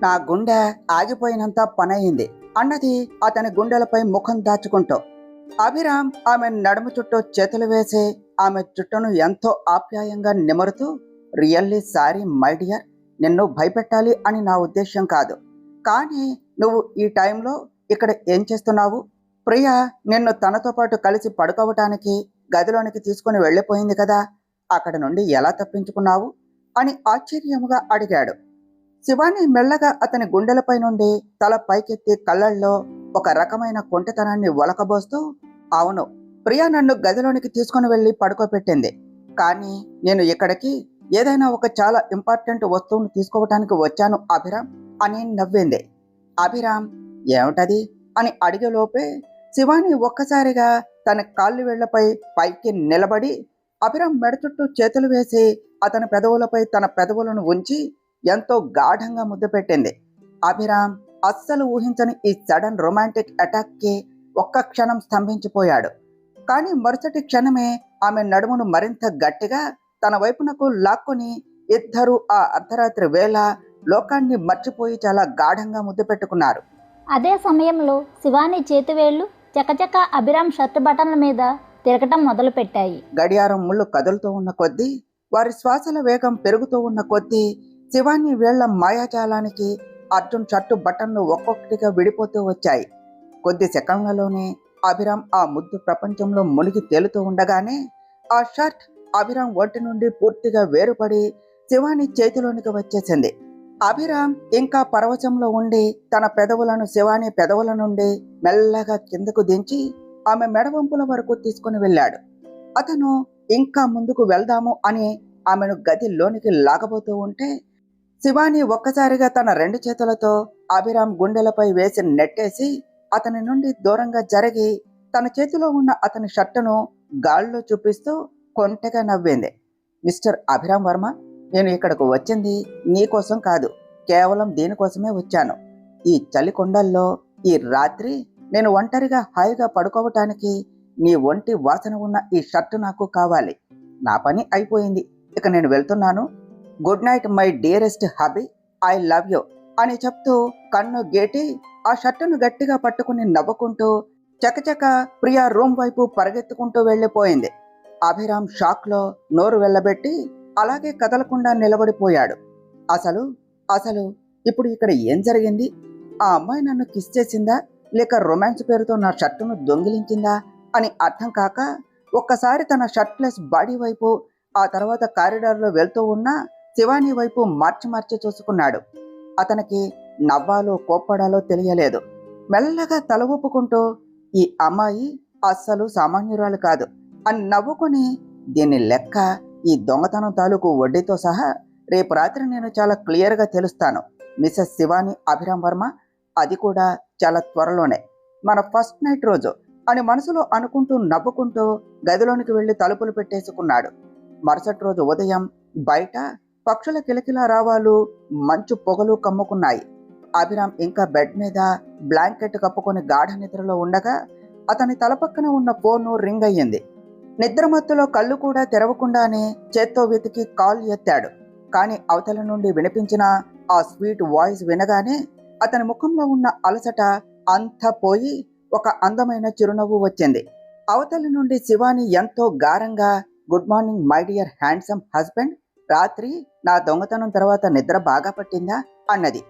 నా గుండె ఆగిపోయినంత పనయింది అన్నది అతని గుండెలపై ముఖం దాచుకుంటూ. అభిరామ్ ఆమె నడుము చుట్టూ చేతులు వేసి ఆమె చుట్టూను ఎంతో ఆప్యాయంగా నిమురుతూ, రియల్లీ సారీ మై డియర్, నిన్ను భయపెట్టాలి అని నా ఉద్దేశం కాదు. కానీ నువ్వు ఈ టైంలో ఇక్కడ ఏం చేస్తున్నావు? ప్రియా నిన్ను తనతో పాటు కలిసి పడుకోవటానికి గదిలోనికి తీసుకుని వెళ్ళిపోయింది కదా, అక్కడ నుండి ఎలా తప్పించుకున్నావు అని ఆశ్చర్యముగా అడిగాడు. శివాని మెల్లగా అతని గుండెలపై నుండి తల పైకెత్తి కళ్ళల్లో ఒక రకమైన కొంటెతనాన్ని ఒలకబోస్తూ, అవును, ప్రియా నన్ను గదిలోనికి తీసుకుని వెళ్ళి పడుకోబెట్టింది. కానీ నేను ఇక్కడికి ఏదైనా ఒక చాలా ఇంపార్టెంట్ వస్తువును తీసుకోవటానికి వచ్చాను అభిరామ్ అని నవ్వింది. అభిరామ్ ఏమిటది అని అడిగేలోపే శివాని ఒక్కసారిగా తన కాళ్ళు వేళ్లపై పైకి నిలబడి అభిరామ్ మెడ చుట్టూ చేతులు వేసి అతని పెదవులపై తన పెదవులను ఉంచి ఎంతో గాఢంగా ముద్దు పెట్టింది. అభిరామ్ అస్సలు ఊహించని ఈ సడన్ రొమాంటిక్ అటాక్కి ఒక్క క్షణం స్తంభించిపోయాడు. కానీ మరుసటి క్షణమే ఆమె నడుమును మరింత గట్టిగా తన వైపునకు లాక్కొని ఇద్దరూ ఆ అర్ధరాత్రి వేళ లోకాన్ని మర్చిపోయి చాలా గాఢంగా ముద్దు పెట్టుకున్నారు. అదే సమయంలో శివాని చేతివేళ్లు చకచక అభిరామ్ షర్ట్ బటన్ల మీద తిరగటం మొదలుపెట్టాయి. గడియారం ముళ్ళు కదులుతూ ఉన్న కొద్దీ, వారి శ్వాసల వేగం పెరుగుతూ ఉన్న కొద్దీ శివాని వేళ్ల మాయాజాలానికి అర్జున్ షర్టు బటన్లు ఒక్కొక్కటిగా విడిపోతూ వచ్చాయి. కొద్ది సెకండ్లలోనే అభిరామ్ ఆ ముద్దు ప్రపంచంలో మునిగి తేలుతూ ఉండగానే ఆ షర్ట్ అభిరామ్ ఒంటి నుండి పూర్తిగా వేరుపడి శివాని చేతిలోనికి వచ్చేసింది. అభిరామ్ ఇంకా పరవశంలో ఉండి తన పెదవులను శివాని పెదవుల నుండి మెల్లగా కిందకు దించి ఆమె మెడవంపుల వరకు తీసుకుని వెళ్ళాడు. అతను ఇంకా ముందుకు వెళ్దాము అని ఆమెను గదిలోనికి లాగబోతూ ఉంటే శివాని ఒక్కసారిగా తన రెండు చేతులతో అభిరామ్ గుండెలపై వేసి నెట్టేసి అతని నుండి దూరంగా జరిగి తన చేతిలో ఉన్న అతని షర్టును గాల్లో చూపిస్తూ కొంటెగా నవ్వింది. మిస్టర్ అభిరామ్ వర్మ, నేను ఇక్కడకు వచ్చింది నీకోసం కాదు, కేవలం దీనికోసమే వచ్చాను. ఈ చలి కొండల్లో ఈ రాత్రి నేను ఒంటరిగా హాయిగా పడుకోవటానికి నీ ఒంటి వాసన ఉన్న ఈ షర్టు నాకు కావాలి. నా పని అయిపోయింది, ఇక నేను వెళ్తున్నాను. Good night my dearest hubby, I love you అని చెప్తూ కన్ను గేటి ఆ షర్టును గట్టిగా పట్టుకుని నవ్వుకుంటూ చకచక ప్రియా రూమ్ వైపు పరిగెత్తుకుంటూ వెళ్ళిపోయింది. అభిరామ్ షాక్లో నోరు వెళ్ళబెట్టి అలాగే కదలకుండా నిలబడిపోయాడు. అసలు ఇప్పుడు ఇక్కడ ఏం జరిగింది? ఆ అమ్మాయి నన్ను కిస్ చేసిందా, లేక రొమాన్స్ పేరుతో నా షర్టును దొంగిలించిందా అని అర్థం కాక ఒక్కసారి తన షర్ట్లెస్ బాడీ వైపు, ఆ తర్వాత కారిడార్లో వెళ్తూ ఉన్న శివాని వైపు మార్చి చూసుకున్నాడు. అతనికి నవ్వాలో కోప్పడాలో తెలియలేదు. మెల్లగా తల ఊపుకుంటూ ఈ అమ్మాయి అస్సలు సామాన్యురాలు కాదు అని నవ్వుకొని, దీని లెక్క ఈ దొంగతనం తాలూకు వడ్డీతో సహా రేపు రాత్రి నేను చాలా క్లియర్గా తెలుస్తాను మిసెస్ శివాని అభిరామ్ వర్మ, అది కూడా చాలా త్వరలోనే, మన ఫస్ట్ నైట్ రోజు అని మనసులో అనుకుంటూ నవ్వుకుంటూ గదిలోనికి వెళ్ళి తలుపులు పెట్టేసుకున్నాడు. మరుసటి రోజు ఉదయం బయట పక్షుల కిలకిలా రావాలు, మంచు పొగలు కమ్ముకున్నాయి. అభిరామ్ ఇంకా బెడ్ మీద బ్లాంకెట్ కప్పుకొని గాఢ నిద్రలో ఉండగా అతని తల పక్కన ఉన్న ఫోను రింగ్ అయ్యింది. నిద్రమత్తులో కళ్ళు కూడా తెరవకుండానే చేత్తో వెతికి కాల్ ఎత్తాడు. కానీ అవతల నుండి వినిపించిన ఆ స్వీట్ వాయిస్ వినగానే అతని ముఖంలో ఉన్న అలసట అంతా పోయి ఒక అందమైన చిరునవ్వు వచ్చింది. అవతల నుండి శివాని ఎంతో గారంగా, good morning my dear handsome husband, రాత్రి నా దొంగతనం తర్వాత నిద్ర బాగా పట్టిందా అన్నది.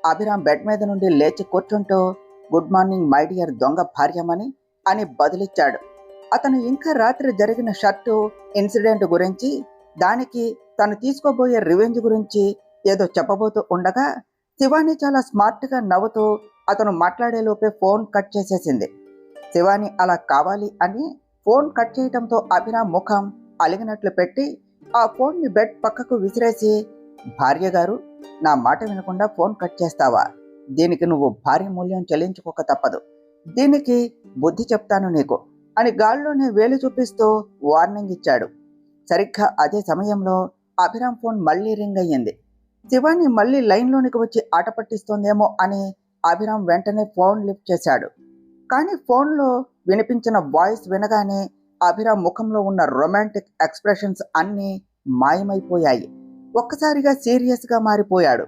అభిరామ్ బెడ్ మీద నుండి లేచి కూర్చుంటూ గుడ్ మార్నింగ్ మై డియర్ దొంగ భార్యమని అని బదులిచ్చాడు. అతను ఇంకా రాత్రి జరిగిన షర్టు ఇన్సిడెంట్ గురించి, దానికి తను తీసుకోబోయే రివెంజ్ గురించి ఏదో చెప్పబోతూ ఉండగా శివాని చాలా స్మార్ట్గా నవ్వుతూ అతను మాట్లాడేలోపే ఫోన్ కట్ చేసేసింది. శివాని అలా కావాలి అని ఫోన్ కట్ చేయటంతో అభిరామ్ ముఖం అలిగినట్లు పెట్టి ఆ ఫోన్ని బెడ్ పక్కకు విసిరేసి, భార్య గారు, నా మాట వినకుండా ఫోన్ కట్ చేస్తావా? దీనికి నువ్వు భారీ మూల్యం చెల్లించుకోక తప్పదు. దీనికి బుద్ధి చెప్తాను నీకు అని గాల్లోనే వేలు చూపిస్తూ వార్నింగ్ ఇచ్చాడు. సరిగ్గా అదే సమయంలో అభిరామ్ ఫోన్ మళ్ళీ రింగ్ అయ్యింది. శివాని మళ్ళీ లైన్లోనికి వచ్చి ఆట పట్టిస్తోందేమో అని అభిరామ్ వెంటనే ఫోన్ లిఫ్ట్ చేశాడు. కానీ ఫోన్లో వినిపించిన వాయిస్ వినగానే అభిరామ్ ముఖంలో ఉన్న రొమాంటిక్ ఎక్స్ప్రెషన్స్ అన్నీ మాయమైపోయాయి. ఒక్కసారిగా సీరియస్గా మారిపోయాడు.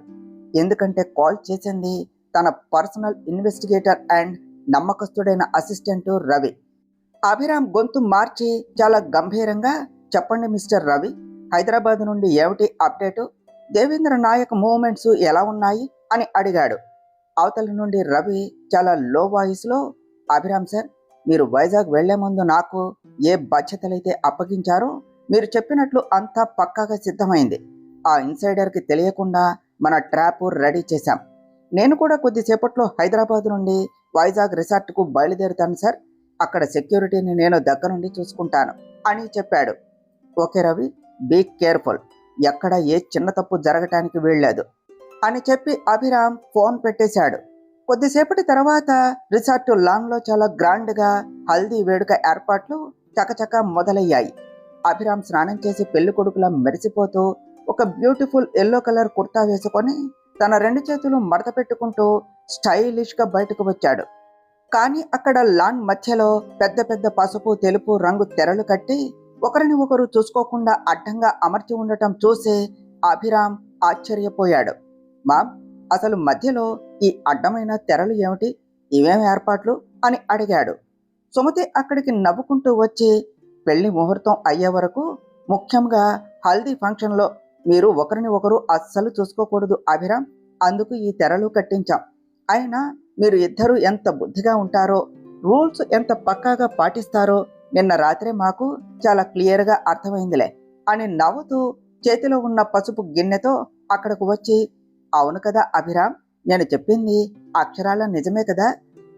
ఎందుకంటే కాల్ చేసింది తన పర్సనల్ ఇన్వెస్టిగేటర్ అండ్ నమ్మకస్తుడైన అసిస్టెంట్ రవి. అభిరామ్ గొంతు మార్చి చాలా గంభీరంగా, చెప్పండి మిస్టర్ రవి, హైదరాబాద్ నుండి ఏమిటి అప్డేటు? దేవేంద్ర నాయక్ మూవ్మెంట్స్ ఎలా ఉన్నాయి అని అడిగాడు. అవతల నుండి రవి చాలా లో వాయిస్లో, అభిరామ్ సార్, మీరు వైజాగ్ వెళ్లే ముందు నాకు ఏ బాధ్యతలైతే అప్పగించారో మీరు చెప్పినట్లు అంతా పక్కాగా సిద్ధమైంది. ఆ ఇన్సైడర్కి తెలియకుండా మన ట్రాప్ రెడీ చేశాం. నేను కూడా కొద్దిసేపట్లో హైదరాబాద్ నుండి వైజాగ్ రిసార్ట్కు బయలుదేరుతాను సార్ అక్కడ సెక్యూరిటీని నేను దగ్గరుండి చూసుకుంటాను అని చెప్పాడు. ఓకే రవి, బీ కేర్ఫుల్, ఎక్కడ ఏ చిన్న తప్పు జరగటానికి వీల్లేదు అని చెప్పి అభిరామ్ ఫోన్ పెట్టేశాడు. కొద్దిసేపటి తర్వాత రిసార్ట్ లాన్లో చాలా గ్రాండ్గా హల్దీ వేడుక ఏర్పాట్లు చకచక మొదలయ్యాయి. అభిరామ్ స్నానం చేసి పెళ్లి కొడుకులా మెరిసిపోతూ ఒక బ్యూటిఫుల్ ఎల్లో కలర్ కుర్తా వేసుకొని తన 2 చేతులు మడత పెట్టుకుంటూ స్టైలిష్గా బయటకు వచ్చాడు. కానీ అక్కడ లాన్ మధ్యలో పెద్ద పెద్ద పసుపు తెలుపు రంగు తెరలు కట్టి ఒకరిని ఒకరు చూసుకోకుండా అడ్డంగా అమర్చి ఉండటం చూసి అభిరామ్ ఆశ్చర్యపోయాడు. మామ్, అసలు మధ్యలో ఈ అడ్డమైన తెరలు ఏమిటి? ఇవేం ఏర్పాట్లు అని అడిగాడు. సుమతి అక్కడికి నవ్వుకుంటూ వచ్చి, పెళ్లి ముహూర్తం అయ్యే వరకు, ముఖ్యంగా హల్దీ ఫంక్షన్లో మీరు ఒకరిని ఒకరు అస్సలు చూసుకోకూడదు అభిరామ్, అందుకు ఈ తెరలు కట్టించాం. అయినా మీరు ఇద్దరు ఎంత బుద్ధిగా ఉంటారో, రూల్స్ ఎంత పక్కాగా పాటిస్తారో నిన్న రాత్రే మాకు చాలా క్లియర్గా అర్థమైందిలే అని నవ్వుతూ చేతిలో ఉన్న పసుపు గిన్నెతో అక్కడకు వచ్చి, అవును కదా అభిరామ్, నేను చెప్పింది అక్షరాల నిజమే కదా?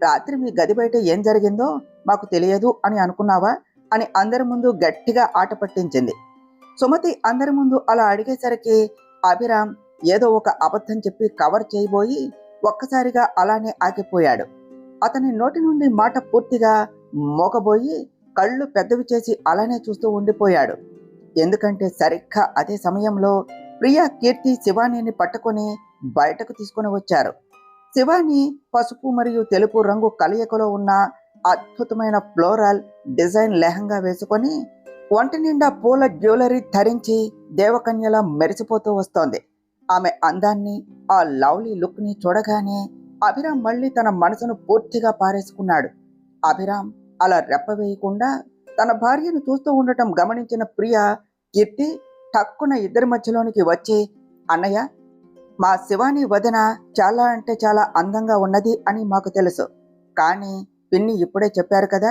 రాత్రి మీ గది బయట ఏం జరిగిందో మాకు తెలియదు అని అనుకున్నావా అని అందరి ముందు గట్టిగా ఆట పట్టించింది. సుమతి అందరి ముందు అలా అడిగేసరికి అభిరామ్ ఏదో ఒక అబద్ధం చెప్పి కవర్ చేయబోయి ఒక్కసారిగా అలానే ఆగిపోయాడు. అతని నోటి నుండి మాట పూర్తిగా మోగబోయి కళ్ళు పెద్దవి చేసి అలానే చూస్తూ ఉండిపోయాడు. ఎందుకంటే సరిగ్గా అదే సమయంలో ప్రియా, కీర్తి శివానీని పట్టుకొని బయటకు తీసుకుని వచ్చారు. శివాని పసుపు మరియు తెలుపు రంగు కలయికలో ఉన్న అద్భుతమైన ఫ్లోరల్ డిజైన్ లెహంగా వేసుకొని ఒంటి నిండా పూల జ్యువెలరీ ధరించి దేవకన్యలా మెరిసిపోతూ వస్తోంది. ఆమె అందాన్ని, ఆ లవ్లీ లుక్ ని చూడగానే అభిరామ్ మళ్ళీ తన మనసును పూర్తిగా పారేసుకున్నాడు. అభిరామ్ అలా రెప్పవేయకుండా తన భార్యను చూస్తూ ఉండటం గమనించిన ప్రియా, కీర్తి టక్కున ఇద్దరి మధ్యలోనికి వచ్చి, అన్నయ్య, మా శివాని వదిన చాలా అంటే చాలా అందంగా ఉన్నది అని మాకు తెలుసు. కానీ పిన్ని ఇప్పుడే చెప్పారు కదా,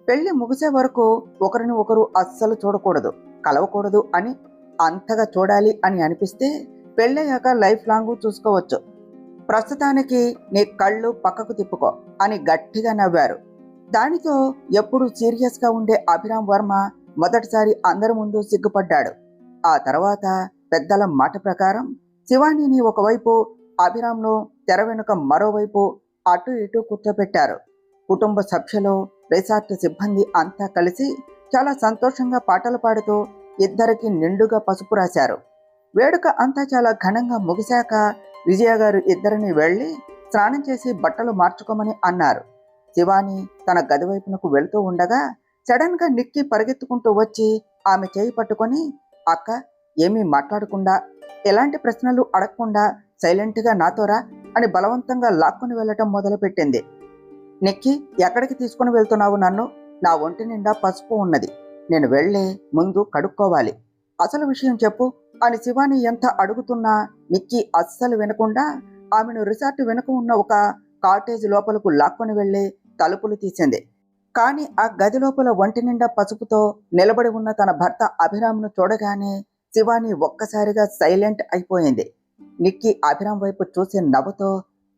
పెళ్లి ముగిసే వరకు ఒకరిని ఒకరు అస్సలు చూడకూడదు, కలవకూడదు అని. అంతగా చూడాలి అని అనిపిస్తే పెళ్ళయ్యాక లైఫ్ లాంగ్ చూసుకోవచ్చు. ప్రస్తుతానికి నీ కళ్ళు పక్కకు తిప్పుకో అని గట్టిగా నవ్వారు. దానితో ఎప్పుడు సీరియస్గా ఉండే అభిరామ్ వర్మ మొదటిసారి అందరి ముందు సిగ్గుపడ్డాడు. ఆ తర్వాత పెద్దల మాట ప్రకారం శివానీని ఒకవైపు, అభిరామ్ను తెర వెనుక మరోవైపు అటు ఇటు కూర్చోబెట్టారు. కుటుంబ సభ్యులు, రిసార్ట్ సిబ్బంది అంతా కలిసి చాలా సంతోషంగా పాటలు పాడుతూ ఇద్దరికి నిండుగా పసుపు రాశారు. వేడుక అంతా చాలా ఘనంగా ముగిశాక విజయ గారు ఇద్దరిని వెళ్ళి స్నానం చేసి బట్టలు మార్చుకోమని అన్నారు. శివాని తన గది వైపునకు వెళుతూ ఉండగా సడన్ గా నిక్కి పరిగెత్తుకుంటూ వచ్చి ఆమె చేయి పట్టుకొని, అక్క, ఏమీ మాట్లాడకుండా, ఎలాంటి ప్రశ్నలు అడగకుండా సైలెంట్గా నాతోరా అని బలవంతంగా లాక్కుని వెళ్ళటం మొదలుపెట్టింది. నిక్కి, ఎక్కడికి తీసుకుని వెళ్తున్నావు నన్ను? నా ఒంటి నిండా పసుపు ఉన్నది, నేను వెళ్ళే ముందు కడుక్కోవాలి, అసలు విషయం చెప్పు అని శివాని ఎంత అడుగుతున్నా నిక్కి అస్సలు వినకుండా ఆమెను రిసార్ట్ వెనుక ఉన్న ఒక కాటేజ్ లోపలకు లాక్కొని వెళ్ళి తలుపులు తీసింది. కానీ ఆ గది లోపల ఒంటి నిండా పసుపుతో నిలబడి ఉన్న తన భర్త అభిరామ్ను చూడగానే శివాని ఒక్కసారిగా సైలెంట్ అయిపోయింది. నిక్కి అభిరామ్ వైపు చూసి నవ్వుతో,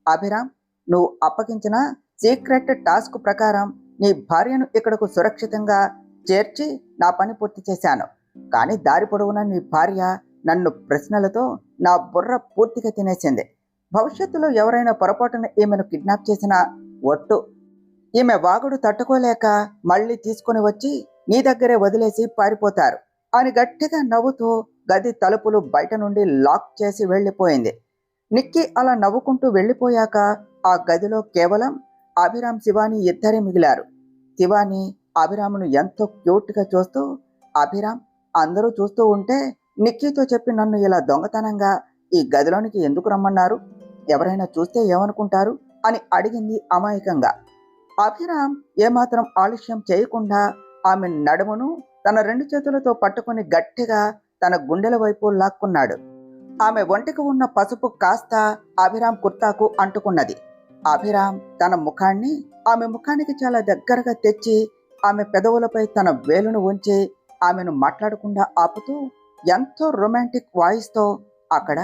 అభిరామ్, నువ్వు అప్పగించిన సీక్రెట్ టాస్క్ ప్రకారం నీ భార్యను ఇక్కడకు సురక్షితంగా చేర్చి నా పని పూర్తి చేశాను. కానీ దారి పొడవునా నీ భార్య నన్ను ప్రశ్నలతో నా బుర్ర పూర్తిగా తినేసింది. భవిష్యత్తులో ఎవరైనా పొరపాటున ఈమెను కిడ్నాప్ చేసినా ఒట్టు, ఈమె వాగుడు తట్టుకోలేక మళ్ళీ తీసుకుని వచ్చి నీ దగ్గరే వదిలేసి పారిపోతారు అని గట్టిగా నవ్వుతూ గది తలుపులు బయట నుండి లాక్ చేసి వెళ్ళిపోయింది. నిక్కి అలా నవ్వుకుంటూ వెళ్ళిపోయాక ఆ గదిలో కేవలం అభిరామ్, శివాని ఇద్దరే మిగిలారు. శివాని అభిరామ్ను ఎంతో క్యూట్గా చూస్తూ, అభిరామ్, అందరూ చూస్తూ ఉంటే నిక్కీతో చెప్పి నన్ను ఇలా దొంగతనంగా ఈ గదిలోనికి ఎందుకు రమ్మన్నారు? ఎవరైనా చూస్తే ఏమనుకుంటారు అని అడిగింది అమాయకంగా. అభిరామ్ ఏమాత్రం ఆలస్యం చేయకుండా ఆమె నడుమును తన 2 చేతులతో పట్టుకుని గట్టిగా తన గుండెల వైపు లాక్కున్నాడు. ఆమె ఒంటికి ఉన్న పసుపు కాస్త అభిరామ్ కుర్తాకు అంటుకున్నది. అభిరామ్ తన ముఖాన్ని ఆమె ముఖానికి చాలా దగ్గరగా తెచ్చి ఆమె పెదవులపై తన వేలును ఉంచి ఆమెను మాట్లాడకుండా ఆపుతూ ఎంతో రొమాంటిక్ వాయిస్తో, అక్కడ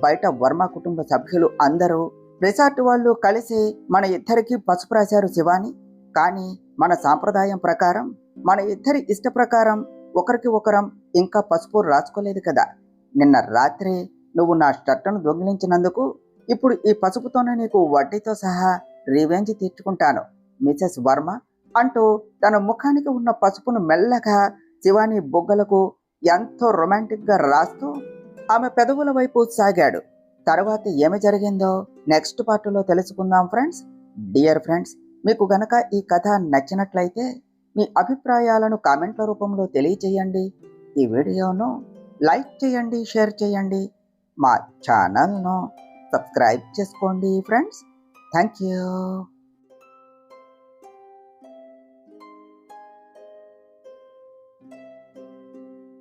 బయట వర్మ కుటుంబ సభ్యులు అందరూ, రిసార్ట్ వాళ్ళు కలిసి మన ఇద్దరికి పసుపు రాశారు శివాని, కానీ మన సాంప్రదాయం ప్రకారం మన ఇద్దరి ఇష్ట ప్రకారం ఒకరికి ఒకరం ఇంకా పసుపు రాసుకోలేదు కదా. నిన్న రాత్రి నువ్వు నా షర్టును దొంగిలించినందుకు ఇప్పుడు ఈ పసుపుతోనే నీకు వడ్డీతో సహా రివెంజ్ తీర్చుకుంటాను మిసెస్ వర్మ అంటూ తన ముఖానికి ఉన్న పసుపును మెల్లగా శివాని బొగ్గలకు ఎంతో రొమాంటిక్గా రాస్తూ ఆమె పెదవుల వైపు సాగాడు. తర్వాత ఏమి జరిగిందో నెక్స్ట్ పార్ట్లో తెలుసుకుందాం ఫ్రెండ్స్. డియర్ ఫ్రెండ్స్, మీకు గనక ఈ కథ నచ్చినట్లయితే మీ అభిప్రాయాలను కామెంట్ల రూపంలో తెలియచేయండి. ఈ వీడియోను లైక్ చేయండి, షేర్ చేయండి, మా ఛానల్ను సబ్స్క్రైబ్ చేసుకోండి ఫ్రెండ్స్. Thank you.